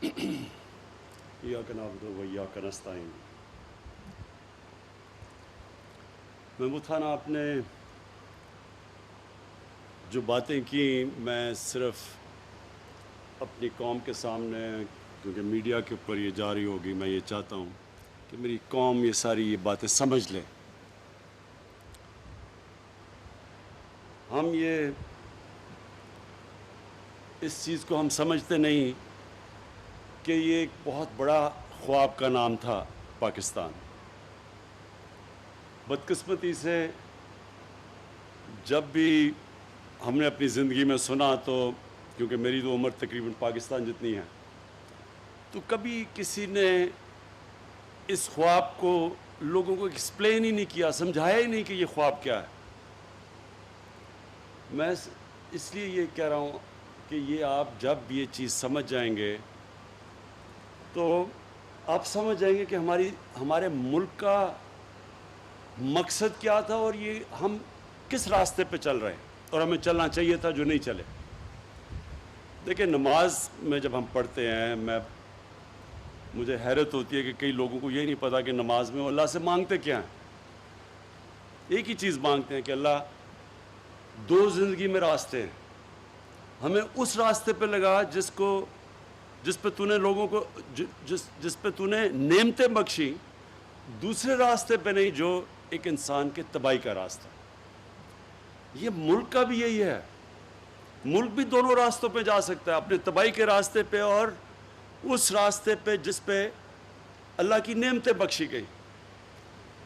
ایاک نعبد و ایاک نستعین۔ محمود خان، آپ نے جو باتیں کی، میں صرف اپنی قوم کے سامنے، کیونکہ میڈیا کے اوپر یہ جاری ہوگی، میں یہ چاہتا ہوں کہ میری قوم یہ ساری باتیں سمجھ لے۔ ہم اس چیز کو ہم سمجھتے نہیں کہ یہ ایک بہت بڑا خواب کا نام تھا پاکستان۔ بدقسمتی سے جب بھی ہم نے اپنی زندگی میں سنا، تو کیونکہ میری تو عمر تقریباً پاکستان جتنی ہے، تو کبھی کسی نے اس خواب کو لوگوں کو ایکسپلین ہی نہیں کیا، سمجھایا ہی نہیں کہ یہ خواب کیا ہے۔ میں اس لیے یہ کہہ رہا ہوں کہ یہ آپ جب یہ چیز سمجھ جائیں گے تو آپ سمجھ جائیں گے کہ ہمارے ملک کا مقصد کیا تھا، اور یہ ہم کس راستے پہ چل رہے ہیں، اور ہمیں چلنا چاہیے تھا جو نہیں چلے۔ دیکھیں، نماز میں جب ہم پڑھتے ہیں، مجھے حیرت ہوتی ہے کہ کئی لوگوں کو یہ نہیں پتا کہ نماز میں وہ اللہ سے مانگتے کیا ہیں۔ ایک ہی چیز مانگتے ہیں کہ اللہ، دو زندگی میں راستے ہیں، ہمیں اس راستے پہ لگا جس پہ تو نے لوگوں کو جس پہ تو نے نعمتیں بخشی، دوسرے راستے پہ نہیں جو ایک انسان کے تباہی کا راستہ۔ یہ ملک کا بھی یہی ہے، ملک بھی دونوں راستوں پہ جا سکتا ہے، اپنے تباہی کے راستے پہ اور اس راستے پہ جس پہ اللہ کی نعمتیں بخشی گئی۔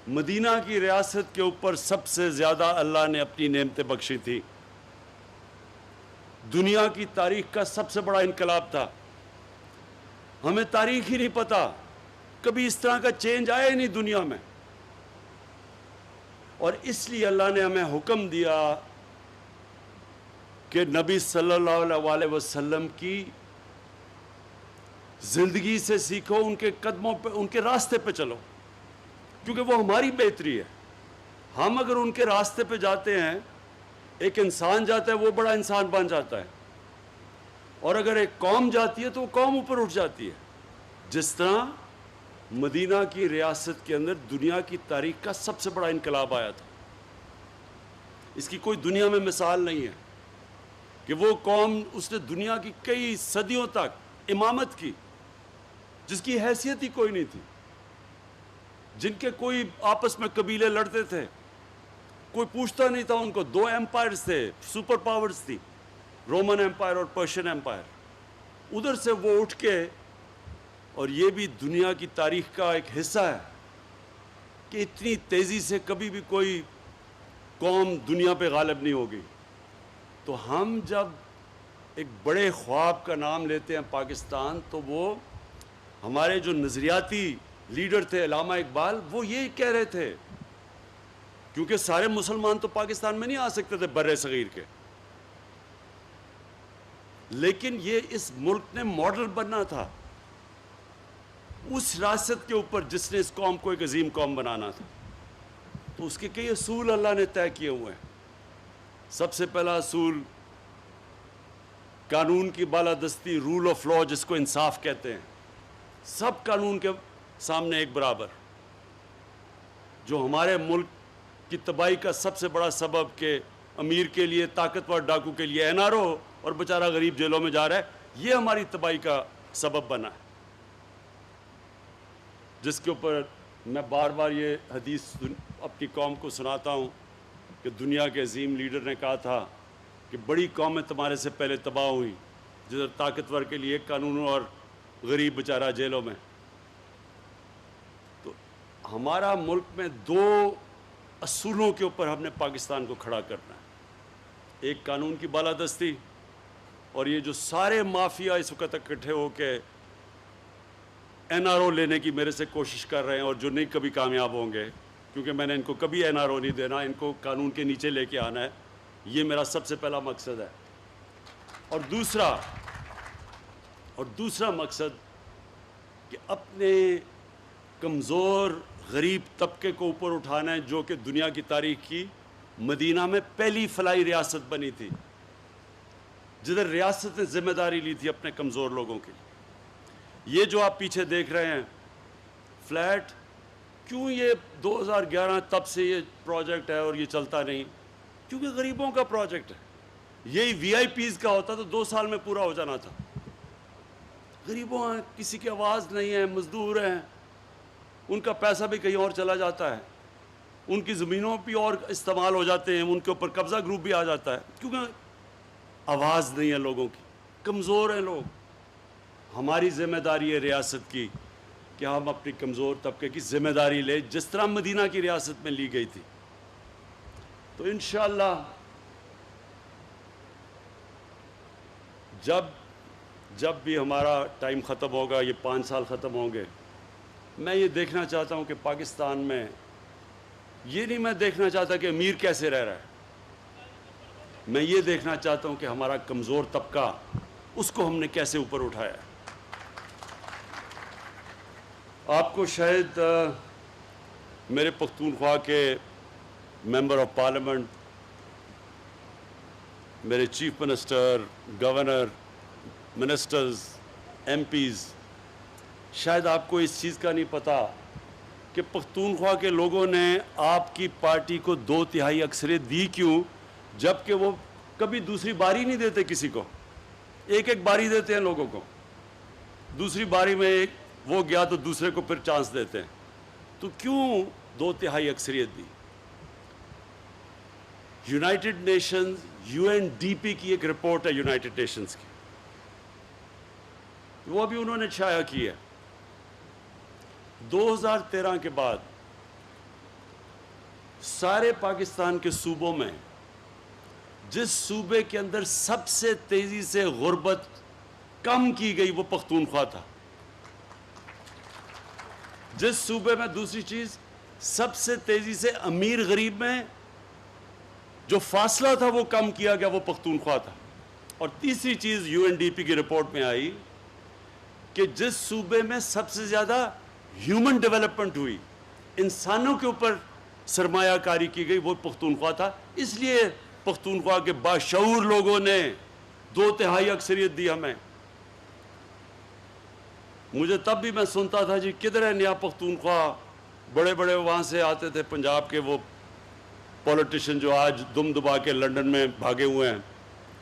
مدینہ کی ریاست کے اوپر سب سے زیادہ اللہ نے اپنی نعمتیں بخشی تھی۔ دنیا کی تاریخ کا سب سے بڑا انقلاب تھا۔ ہمیں تاریخ ہی نہیں پتا، کبھی اس طرح کا چینج آیا ہی نہیں دنیا میں، اور اس لیے اللہ نے ہمیں حکم دیا کہ نبی صلی اللہ علیہ وسلم کی زندگی سے سیکھو، ان کے قدموں پہ، ان کے راستے پہ چلو، کیونکہ وہ ہماری بہتری ہے۔ ہم اگر ان کے راستے پہ جاتے ہیں، ایک انسان جاتا ہے وہ بڑا انسان بن جاتا ہے، اور اگر ایک قوم جاتی ہے تو وہ قوم اوپر اٹھ جاتی ہے۔ جس طرح مدینہ کی ریاست کے اندر دنیا کی تاریخ کا سب سے بڑا انقلاب آیا تھا، اس کی کوئی دنیا میں مثال نہیں ہے کہ وہ قوم، اس نے دنیا کی کئی صدیوں تک امامت کی، جس کی حیثیت ہی کوئی نہیں تھی، جن کے کوئی آپس میں قبیلے لڑتے تھے، کوئی پوچھتا نہیں تھا ان کو۔ دو ایمپائرز تھے، سپر پاورز تھی، رومن ایمپائر اور پرشین ایمپائر۔ ادھر سے وہ اٹھ کے، اور یہ بھی دنیا کی تاریخ کا ایک حصہ ہے کہ اتنی تیزی سے کبھی بھی کوئی قوم دنیا پہ غالب نہیں ہوگی۔ تو ہم جب ایک بڑے خواب کا نام لیتے ہیں پاکستان، تو وہ ہمارے جو نظریاتی لیڈر تھے علامہ اقبال، وہ یہ کہہ رہے تھے، کیونکہ سارے مسلمان تو پاکستان میں نہیں آ سکتے تھے بر صغیر کے، لیکن یہ اس ملک نے ماڈل بننا تھا اس ریاست کے اوپر جس نے اس قوم کو ایک عظیم قوم بنانا تھا۔ تو اس کے کئی اصول اللہ نے طے کیے ہوئے ہیں۔ سب سے پہلا اصول قانون کی بالادستی، رول آف لا، جس کو انصاف کہتے ہیں، سب قانون کے سامنے ایک برابر۔ جو ہمارے ملک کی تباہی کا سب سے بڑا سبب کہ امیر کے لیے، طاقتور ڈاکو کے لیے NRO اور بیچارہ غریب جیلوں میں جا رہا ہے، یہ ہماری تباہی کا سبب بنا ہے، جس کے اوپر میں بار بار یہ حدیث اپنی قوم کو سناتا ہوں کہ دنیا کے عظیم لیڈر نے کہا تھا کہ بڑی قومیں تمہارے سے پہلے تباہ ہوئیں، جدھر طاقتور کے لیے ایک قانون اور غریب بیچارہ جیلوں میں۔ تو ہمارا ملک میں دو اصولوں کے اوپر ہم نے پاکستان کو کھڑا کرنا ہے، ایک قانون کی بالادستی، اور یہ جو سارے مافیا اس وقت اکٹھے ہو کے NRO لینے کی میرے سے کوشش کر رہے ہیں، اور جو نہیں کبھی کامیاب ہوں گے، کیونکہ میں نے ان کو کبھی NRO نہیں دینا، ان کو قانون کے نیچے لے کے آنا ہے، یہ میرا سب سے پہلا مقصد ہے۔ اور دوسرا مقصد کہ اپنے کمزور غریب طبقے کو اوپر اٹھانا ہے، جو کہ دنیا کی تاریخ کی مدینہ میں پہلی فلاحی ریاست بنی تھی، جدھر ریاست نے ذمہ داری لی تھی اپنے کمزور لوگوں کی۔ یہ جو آپ پیچھے دیکھ رہے ہیں فلیٹ، کیوں یہ 2011 تب سے یہ پروجیکٹ ہے اور یہ چلتا نہیں؟ کیونکہ غریبوں کا پروجیکٹ ہے. یہی وی آئی پیز کا ہوتا تو 2 سال میں پورا ہو جانا تھا. غریبوں ہیں، کسی کی آواز نہیں ہے، مزدور ہیں، ان کا پیسہ بھی کہیں اور چلا جاتا ہے، ان کی زمینوں بھی اور استعمال ہو جاتے ہیں، ان کے اوپر قبضہ گروپ بھی آ جاتا ہے، کیونکہ آواز نہیں ہے لوگوں کی، کمزور ہیں لوگ. ہماری ذمہ داری ہے ریاست کی کہ ہم اپنی کمزور طبقے کی ذمہ داری لیں، جس طرح مدینہ کی ریاست میں لی گئی تھی. تو انشاءاللہ جب بھی ہمارا ٹائم ختم ہوگا، یہ 5 سال ختم ہوں گے، میں یہ دیکھنا چاہتا ہوں کہ پاکستان میں یہ نہیں میں دیکھنا چاہتا کہ امیر کیسے رہ رہا ہے، میں یہ دیکھنا چاہتا ہوں کہ ہمارا کمزور طبقہ، اس کو ہم نے کیسے اوپر اٹھایا ہے. آپ کو شاید میرے پختونخوا کے ممبر آف پارلیمنٹ، میرے chief minister, governor, ministers, MPs, شاید آپ کو اس چیز کا نہیں پتا کہ پختونخوا کے لوگوں نے آپ کی پارٹی کو 2/3 اکثریت دی کیوں، جبکہ وہ کبھی دوسری باری نہیں دیتے کسی کو. ایک باری دیتے ہیں لوگوں کو، دوسری باری میں وہ گیا تو دوسرے کو پھر چانس دیتے ہیں. تو کیوں 2/3 اکثریت دی؟ یونائٹڈ نیشنز UNDP کی ایک رپورٹ ہے یونائٹڈ نیشنز کی، وہ بھی انہوں نے شائع کی ہے. 2013 کے بعد سارے پاکستان کے صوبوں میں جس صوبے کے اندر سب سے تیزی سے غربت کم کی گئی وہ پختونخوا تھا. جس صوبے میں، دوسری چیز، سب سے تیزی سے امیر غریب میں جو فاصلہ تھا وہ کم کیا گیا وہ پختونخوا تھا. اور تیسری چیز UNDP کی رپورٹ میں آئی کہ جس صوبے میں سب سے زیادہ ہیومن ڈیولپمنٹ ہوئی، انسانوں کے اوپر سرمایہ کاری کی گئی، وہ پختونخوا تھا. اس لیے پختونخوا کے باشعور لوگوں نے 2/3 اکثریت دی ہمیں. مجھے تب بھی میں سنتا تھا جی کدھر ہے نیا پختونخوا، بڑے بڑے وہاں سے آتے تھے پنجاب کے وہ پولیٹیشین جو آج دم دبا کے لنڈن میں بھاگے ہوئے ہیں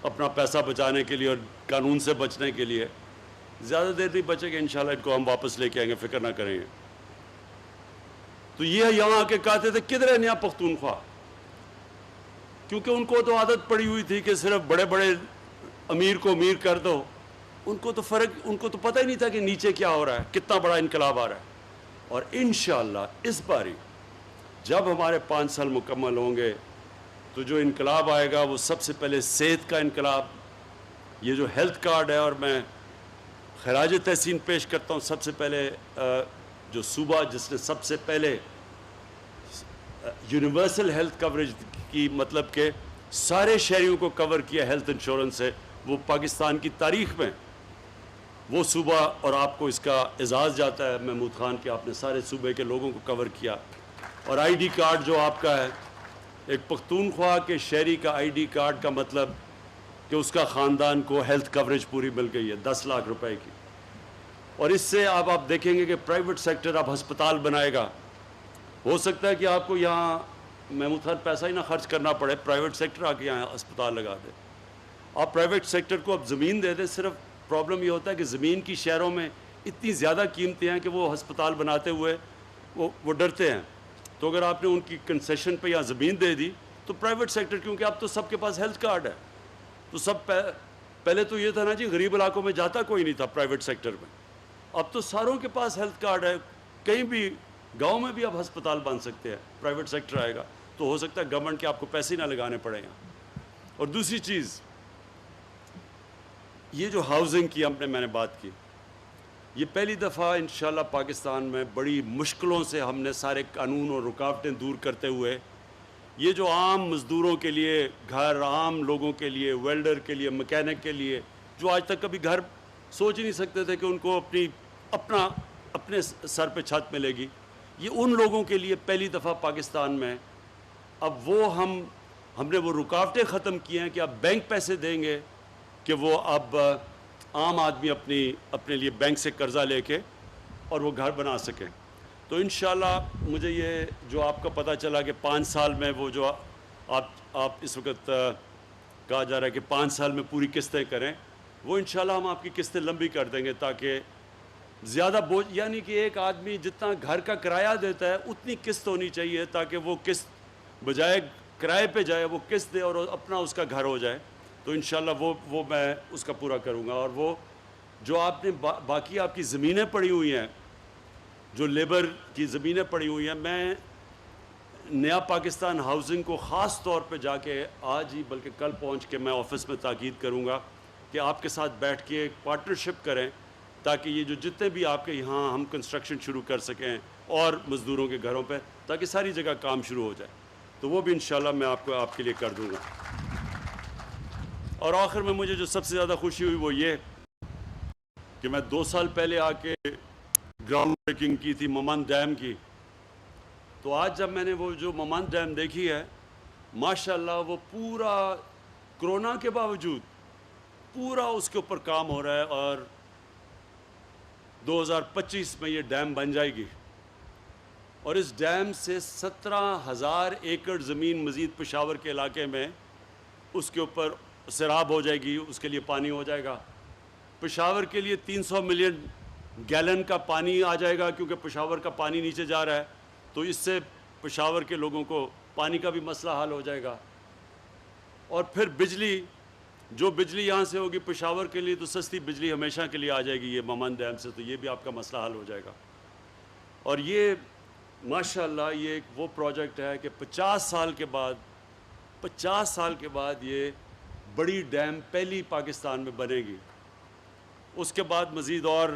اپنا پیسہ بچانے کے لیے اور قانون سے بچنے کے لیے. زیادہ دیر نہیں بچے گا انشاءاللہ، ان کو ہم واپس لے کے آئیں گے، فکر نہ کریں گے. تو یہ یہاں آ کے کہتے تھے کدھر ہے نیا پختونخوا، کیونکہ ان کو تو عادت پڑی ہوئی تھی کہ صرف بڑے بڑے امیر کو امیر کر دو. ان کو تو پتہ ہی نہیں تھا کہ نیچے کیا ہو رہا ہے، کتنا بڑا انقلاب آ رہا ہے. اور انشاءاللہ اس باری جب ہمارے 5 سال مکمل ہوں گے تو جو انقلاب آئے گا وہ سب سے پہلے صحت کا انقلاب. یہ جو ہیلتھ کارڈ ہے، اور میں خراج تحسین پیش کرتا ہوں سب سے پہلے جو صوبہ جس نے سب سے پہلے یونیورسل ہیلتھ کوریج کی، مطلب کہ سارے شہریوں کو کور کیا ہیلتھ انشورنس سے، وہ پاکستان کی تاریخ میں وہ صوبہ، اور آپ کو اس کا اعزاز جاتا ہے محمود خان کہ آپ نے سارے صوبے کے لوگوں کو کور کیا. اور آئی ڈی کارڈ جو آپ کا ہے، ایک پختونخوا کے شہری کا آئی ڈی کارڈ کا مطلب کہ اس کا خاندان کو ہیلتھ کوریج پوری مل گئی ہے 10 لاکھ روپے کی. اور اس سے آپ دیکھیں گے کہ پرائیویٹ سیکٹر اب ہسپتال بنائے گا. ہو سکتا ہے کہ آپ کو یہاں محمود خان پیسہ ہی نہ خرچ کرنا پڑے، پرائیویٹ سیکٹر آ کے یہاں ہسپتال لگا دے. آپ پرائیویٹ سیکٹر کو اب زمین دے دیں. صرف پرابلم یہ ہوتا ہے کہ زمین کی شہروں میں اتنی زیادہ قیمتیں ہیں کہ وہ ہسپتال بناتے ہوئے وہ ڈرتے ہیں. تو اگر آپ نے ان کی کنسیشن پہ یا زمین دے دی تو پرائیویٹ سیکٹر، کیونکہ اب تو سب کے پاس ہیلتھ کارڈ ہے، تو سب پہلے تو یہ تھا نا جی غریب علاقوں میں جاتا کوئی نہیں تھا پرائیویٹ سیکٹر میں، اب تو ساروں کے پاس ہیلتھ کارڈ ہے. کہیں بھی گاؤں میں بھی اب ہسپتال بن سکتے ہیں، پرائیویٹ سیکٹر آئے گا تو ہو سکتا ہے گورنمنٹ کے آپ کو پیسے نہ لگانے پڑیں گا. اور دوسری چیز، یہ جو ہاؤسنگ کی میں نے بات کی، یہ پہلی دفعہ انشاءاللہ پاکستان میں بڑی مشکلوں سے ہم نے سارے قانون اور رکاوٹیں دور کرتے ہوئے یہ جو عام مزدوروں کے لیے گھر، عام لوگوں کے لیے، ویلڈر کے لیے، مکینک کے لیے، جو آج تک کبھی گھر سوچ ہی نہیں سکتے تھے کہ ان کو اپنے سر پہ چھت ملے گی، یہ ان لوگوں کے لیے پہلی دفعہ پاکستان میں اب وہ ہم نے وہ رکاوٹیں ختم کی ہیں کہ اب بینک پیسے دیں گے کہ وہ اب عام آدمی اپنے لیے بینک سے قرضہ لے کے اور وہ گھر بنا سکیں. تو انشاءاللہ مجھے یہ جو آپ کا پتہ چلا کہ 5 سال میں وہ جو آپ اس وقت کہا جا رہا ہے کہ 5 سال میں پوری قسطیں کریں, وہ انشاءاللہ ہم آپ کی قسطیں لمبی کر دیں گے, تاکہ زیادہ بوجھ, یعنی کہ ایک آدمی جتنا گھر کا کرایہ دیتا ہے اتنی قسط ہونی چاہیے, تاکہ وہ قسط بجائے کرائے پہ جائے وہ قسط دے اور اپنا اس کا گھر ہو جائے. تو انشاءاللہ وہ میں اس کا پورا کروں گا. اور وہ جو آپ نے باقی آپ کی زمینیں پڑی ہوئی ہیں, جو لیبر کی زمینیں پڑی ہوئی ہیں, میں نیا پاکستان ہاؤسنگ کو خاص طور پہ جا کے آج ہی بلکہ کل پہنچ کے میں آفس میں تاکید کروں گا کہ آپ کے ساتھ بیٹھ کے ایک پارٹنرشپ کریں, تاکہ یہ جو جتنے بھی آپ کے یہاں ہم کنسٹرکشن شروع کر سکیں اور مزدوروں کے گھروں پہ, تاکہ ساری جگہ کام شروع ہو جائے. تو وہ بھی انشاءاللہ میں آپ کے لیے کر دوں گا. اور آخر میں مجھے جو سب سے زیادہ خوشی ہوئی وہ یہ کہ میں 2 سال پہلے آ کے گراؤنڈ بریکنگ کی تھی ممند ڈیم کی. تو آج جب میں نے وہ جو ممند ڈیم دیکھی ہے, ماشاءاللہ وہ پورا کرونا کے باوجود پورا اس کے اوپر کام ہو رہا ہے, اور 2025 میں یہ ڈیم بن جائے گی. اور اس ڈیم سے 17,000 ایکڑ زمین مزید پشاور کے علاقے میں اس کے اوپر سیراب ہو جائے گی, اس کے لیے پانی ہو جائے گا. پشاور کے لیے 300 ملین گیلن کا پانی آ جائے گا, کیونکہ پشاور کا پانی نیچے جا رہا ہے. تو اس سے پشاور کے لوگوں کو پانی کا بھی مسئلہ حل ہو جائے گا. اور پھر بجلی, جو بجلی یہاں سے ہوگی پشاور کے لیے, تو سستی بجلی ہمیشہ کے لیے آ جائے گی یہ ممند ڈیم سے, تو یہ بھی آپ کا مسئلہ حل ہو جائے گا. اور یہ ماشاءاللہ یہ ایک وہ پروجیکٹ ہے کہ 50 سال کے بعد یہ بڑی ڈیم پہلی پاکستان میں بنے گی. اس کے بعد مزید اور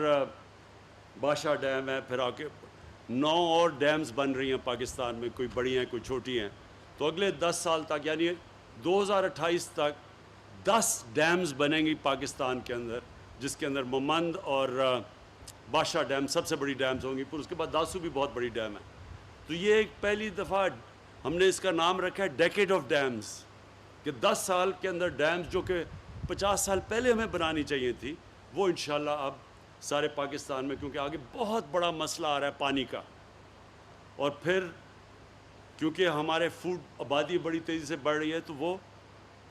بادشاہ ڈیم ہے, پھر آ کے 9 اور ڈیمز بن رہی ہیں پاکستان میں, کوئی بڑی ہیں کوئی چھوٹی ہیں. تو اگلے 10 سال تک, یعنی 2028 تک 10 ڈیمز بنیں گی پاکستان کے اندر, جس کے اندر ممند اور بادشاہ ڈیم سب سے بڑی ڈیمز ہوں گی. پھر اس کے بعد داسو بھی بہت بڑی ڈیم ہے. تو یہ ایک پہلی دفعہ ہم نے اس کا نام رکھا ہے ڈیکیڈ آف ڈیمز, کہ 10 سال کے اندر ڈیمز جو کہ 50 سال پہلے ہمیں بنانی چاہیے تھی, وہ انشاءاللہ اب سارے پاکستان میں, کیونکہ آگے بہت بڑا مسئلہ آ رہا ہے پانی کا. اور پھر کیونکہ ہمارے فوڈ آبادی بڑی تیزی سے بڑھ رہی ہے, تو وہ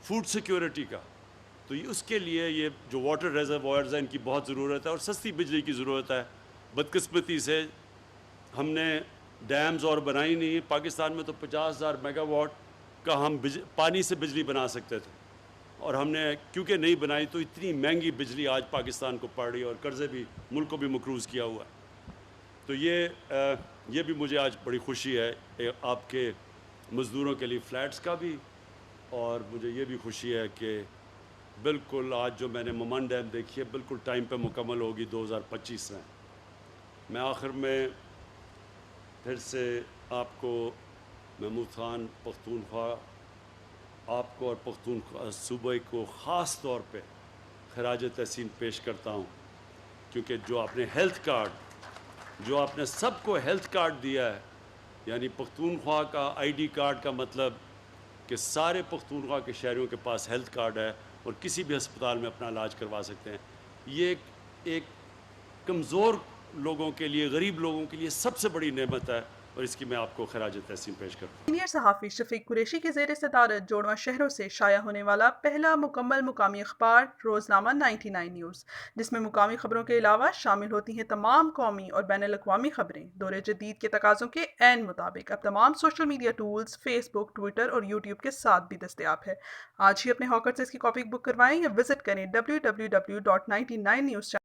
فوڈ سیکیورٹی کا, تو اس کے لیے یہ جو واٹر ریزروائرز ہیں ان کی بہت ضرورت ہے, اور سستی بجلی کی ضرورت ہے. بدقسمتی سے ہم نے ڈیمز اور بنائی نہیں. پاکستان میں تو 50,000 میگا واٹ کا ہم پانی سے بجلی بنا سکتے تھے, اور ہم نے کیونکہ نہیں بنائی تو اتنی مہنگی بجلی آج پاکستان کو پڑ رہی ہے, اور قرضے بھی ملک کو بھی مقروض کیا ہوا ہے. تو یہ بھی مجھے آج بڑی خوشی ہے آپ کے مزدوروں کے لیے فلیٹس کا بھی, اور مجھے یہ بھی خوشی ہے کہ بالکل آج جو میں نے ممند ڈیم دیکھی ہے بالکل ٹائم پہ مکمل ہوگی 2025 میں. میں آخر میں پھر سے آپ کو, محمود خان پختونخوا, آپ کو اور پختونخوا صوبے کو خاص طور پہ خراج تحسین پیش کرتا ہوں, کیونکہ جو آپ نے ہیلتھ کارڈ, جو آپ نے سب کو ہیلتھ کارڈ دیا ہے, یعنی پختونخوا کا آئی ڈی کارڈ کا مطلب کہ سارے پختونخوا کے شہریوں کے پاس ہیلتھ کارڈ ہے اور کسی بھی ہسپتال میں اپنا علاج کروا سکتے ہیں. یہ ایک کمزور لوگوں کے لیے, غریب لوگوں کے لیے سب سے بڑی نعمت ہے, اور اس کی میں آپ کو خراج تحسین پیش کرتا ہوں. سینئر صحافی شفیق قریشی کی زیر صدارت جوڑواں شہروں سے شائع ہونے والا پہلا مکمل مقامی اخبار روزنامہ 99 نیوز, جس میں مقامی خبروں کے علاوہ شامل ہوتی ہیں تمام قومی اور بین الاقوامی خبریں, دور جدید کے تقاضوں کے عین مطابق اب تمام سوشل میڈیا ٹولز فیس بک, ٹویٹر اور یوٹیوب کے ساتھ بھی دستیاب ہے. آج ہی اپنے ہاکر سے اس کی کاپی بک کروائیں یا وزٹ کریں www.99news